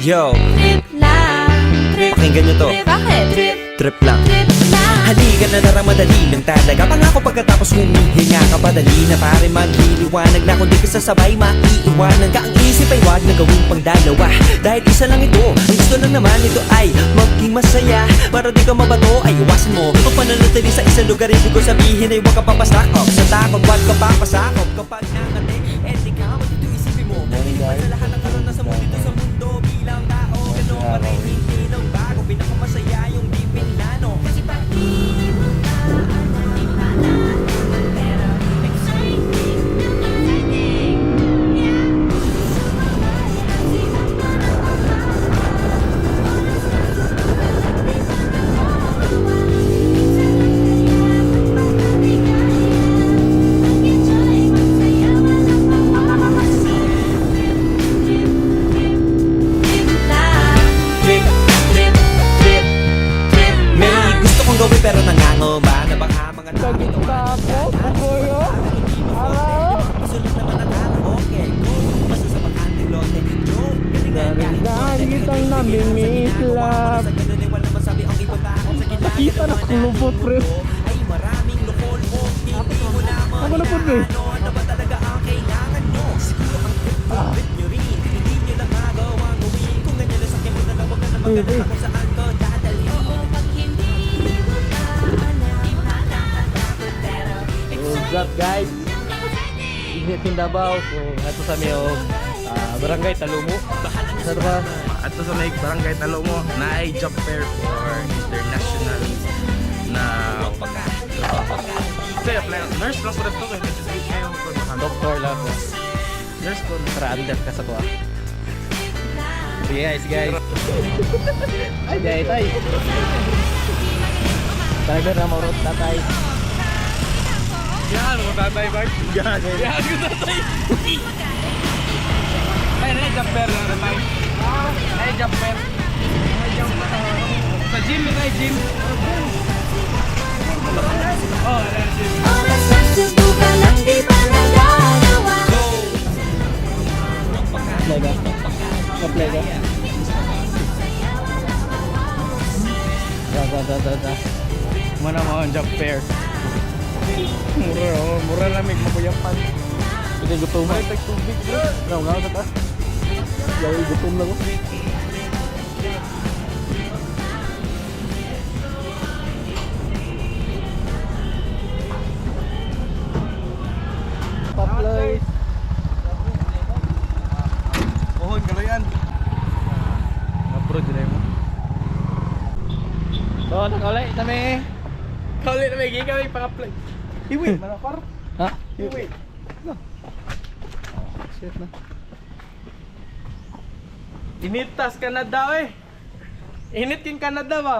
Yo, Trip lang, trip, pakinggan nyo to. bakit? Trip, Trip lang. trip lang. Halika na tara, madali lang talaga. Pangako pagkatapos humihinga ka padali na pare magliliwanag na kung di ka sasabay maiiwanan ka. Ang isip ay wag na gawing pangdalawa dahil isa lang ito. Ang gusto lang naman ito ay maging masaya. Para di ka mabato ay iwasan mo ang pananatili sa isang lugar. Ibig ko sabihin ay huwag ka papasakop sa takot, wag ka papasakop. Kapag nakati, eh di ka matito isipin mo. Hindi pa sa lahat ng karanasan mo dito sa mundo bilang tao. Ganun pa rin hindi lang bago. Pinakamasaya yung di pinlano. Kasi pag gawin pero nangangamba na baka mga tao sulit naman ang halo, okay. Basta sa pag-anting lote, joke, galingan Dahil kitang namimislap. sa ganun ay wala masabi ang ibang tao sa gitna. Kita na kulubot, pre. Ay maraming lukol mo, hindi mo naman Ako na po, pre. ano ba talaga ang kailangan nyo. Siguro ang trip nyo rin, hindi nyo lang magawang gawin. Kung ganyan na sakyan mo na lang, wag na naman ganun kung saan ko dadalhin. What's up guys? Init in Davao. So, ato sa miyo Barangay Talumo. Sa ba? At sa may barangay Talomo na ay job fair for international na kaya nurse lang sa dito kaya just wait kayo kung makano. Doktor lang. Nurse ko Para under ka sa kuha. Sige guys, Ay, jay tay. Talaga na marot tatay. yan mo tatay bag yan ko tatay ay na job fair na tatay ay job fair sa gym na gym oh na gym Oras na subukan lang di pa nagagawa. Plega. Plega. Da. mana mo ang job fair mura lamig mabuyapan Hindi gutom. may tagtubig bro Ngaw sa taas. Yawi gutom lang ko. Paplay. pohon kalau yan Abroad din mo. So, nakaulit kami. kaulit na may gigawin pang-apply iwi manapar Ha? iwi Shit na. initas Canada eh init yung Canada ba